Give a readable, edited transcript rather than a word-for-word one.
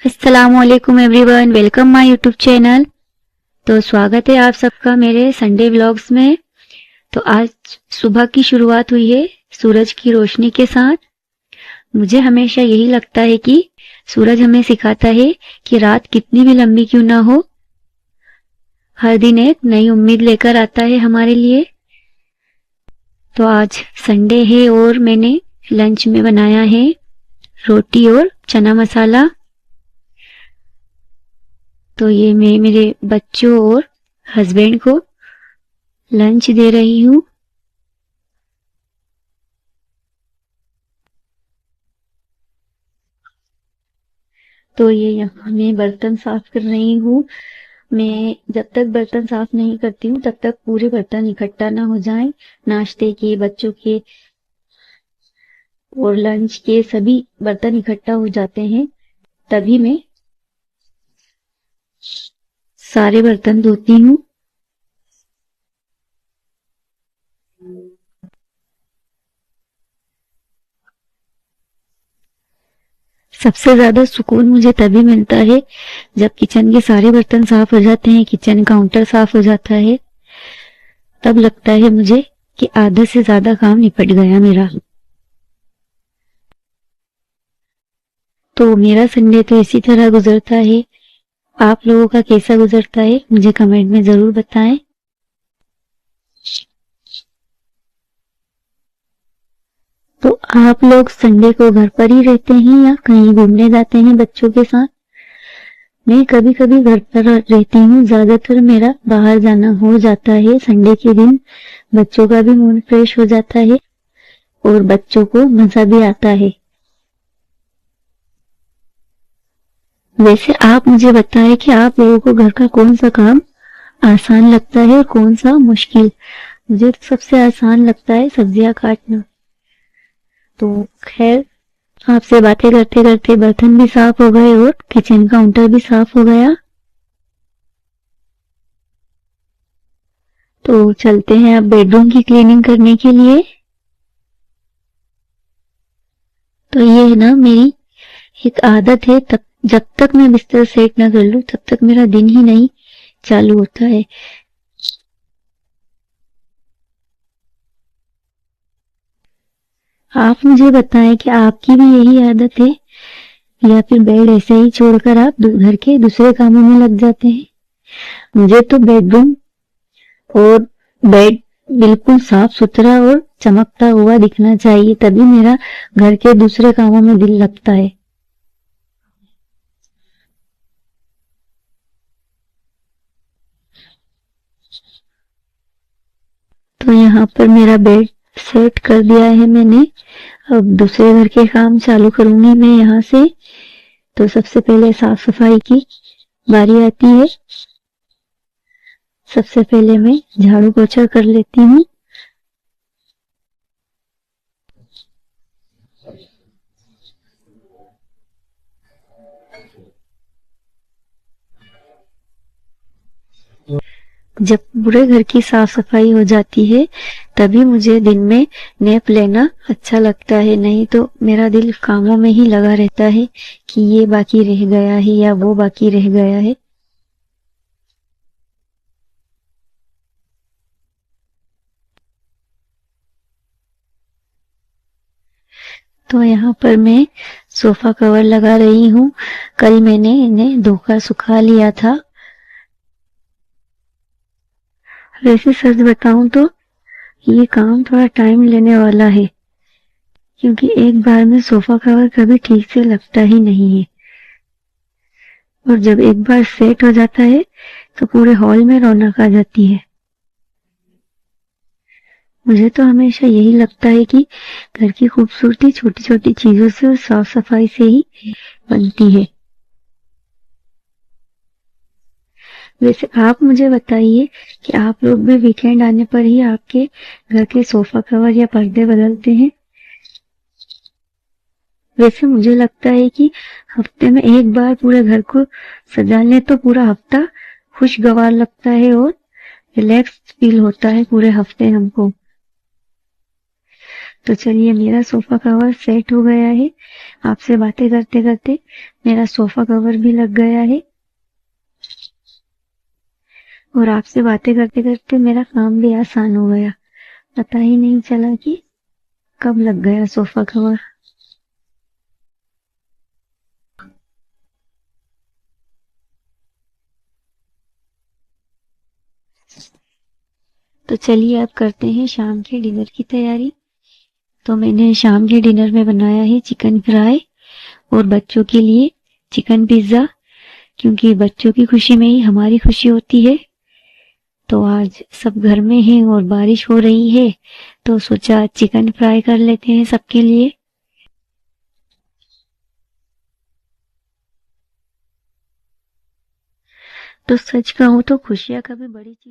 अस्सलामुअलैकुम everyone, welcome my YouTube channel. तो स्वागत है आप सबका मेरे संडे व्लॉग्स में। तो आज सुबह की शुरुआत हुई है सूरज की रोशनी के साथ। मुझे हमेशा यही लगता है कि सूरज हमें सिखाता है कि रात कितनी भी लंबी क्यों ना हो, हर दिन एक नई उम्मीद लेकर आता है हमारे लिए। तो आज संडे है और मैंने लंच में बनाया है रोटी और चना मसाला। तो ये मैं मेरे बच्चों और हस्बैंड को लंच दे रही हूँ। तो ये यहाँ मैं बर्तन साफ कर रही हूँ। मैं जब तक बर्तन साफ नहीं करती हूँ तब तक पूरे बर्तन इकट्ठा ना हो जाएं। नाश्ते के, बच्चों के और लंच के सभी बर्तन इकट्ठा हो जाते हैं, तभी मैं सारे बर्तन धोती हूँ। सबसे ज्यादा सुकून मुझे तभी मिलता है जब किचन के सारे बर्तन साफ हो जाते हैं, किचन काउंटर साफ हो जाता है। तब लगता है मुझे कि आधा से ज्यादा काम निपट गया मेरा। तो मेरा संडे तो इसी तरह गुजरता है। आप लोगों का कैसा गुजरता है मुझे कमेंट में जरूर बताएं। तो आप लोग संडे को घर पर ही रहते हैं या कहीं घूमने जाते हैं बच्चों के साथ? मैं कभी कभी घर पर रहती हूँ, ज्यादातर मेरा बाहर जाना हो जाता है संडे के दिन। बच्चों का भी मूड फ्रेश हो जाता है और बच्चों को मजा भी आता है। वैसे आप मुझे बताएं कि आप लोगों को घर का कौन सा काम आसान लगता है और कौन सा मुश्किल। मुझे तो सबसे आसान लगता है सब्जियां काटना। तो खैर, आपसे बातें करते करते बर्तन भी साफ हो गए और किचन काउंटर भी साफ हो गया। तो चलते हैं अब बेडरूम की क्लीनिंग करने के लिए। तो ये है ना मेरी एक आदत है, तब जब तक मैं बिस्तर सेट ना कर लूं तब तक मेरा दिन ही नहीं चालू होता है। आप मुझे बताएं कि आपकी भी यही आदत है या फिर बेड ऐसे ही छोड़कर आप घर के दूसरे कामों में लग जाते हैं। मुझे तो बेडरूम और बेड बिल्कुल साफ सुथरा और चमकता हुआ दिखना चाहिए, तभी मेरा घर के दूसरे कामों में दिल लगता है। तो यहाँ पर मेरा बेड सेट कर दिया है मैंने। अब दूसरे घर के काम चालू करूंगी मैं यहाँ से। तो सबसे पहले साफ सफाई की बारी आती है। सबसे पहले मैं झाड़ू पोछा कर लेती हूँ। जब पूरे घर की साफ सफाई हो जाती है तभी मुझे दिन में नैप लेना अच्छा लगता है, नहीं तो मेरा दिल कामों में ही लगा रहता है कि ये बाकी रह गया है या वो बाकी रह गया है। तो यहाँ पर मैं सोफा कवर लगा रही हूँ। कल मैंने इन्हें धोकर सुखा लिया था। वैसे सच बताऊं तो ये काम थोड़ा टाइम लेने वाला है, क्योंकि एक बार में सोफा कवर कभी ठीक से लगता ही नहीं है। और जब एक बार सेट हो जाता है तो पूरे हॉल में रौनक आ जाती है। मुझे तो हमेशा यही लगता है कि घर की खूबसूरती छोटी छोटी चीजों से और साफ सफाई से ही बनती है। वैसे आप मुझे बताइए कि आप लोग भी वीकेंड आने पर ही आपके घर के सोफा कवर या पर्दे बदलते हैं? वैसे मुझे लगता है कि हफ्ते में एक बार पूरे घर को सजा लें तो पूरा हफ्ता खुशगवार लगता है और रिलैक्स फील होता है पूरे हफ्ते हमको। तो चलिए, मेरा सोफा कवर सेट हो गया है। आपसे बातें करते करते मेरा सोफा कवर भी लग गया है और आपसे बातें करते करते मेरा काम भी आसान हो गया। पता ही नहीं चला कि कब लग गया सोफा कवर। तो चलिए, अब करते हैं शाम के डिनर की तैयारी। तो मैंने शाम के डिनर में बनाया है चिकन फ्राई और बच्चों के लिए चिकन पिज्जा, क्योंकि बच्चों की खुशी में ही हमारी खुशी होती है। तो आज सब घर में हैं और बारिश हो रही है, तो सोचा चिकन फ्राई कर लेते हैं सबके लिए। तो सच कहूँ तो खुशियाँ कभी बड़ी चीज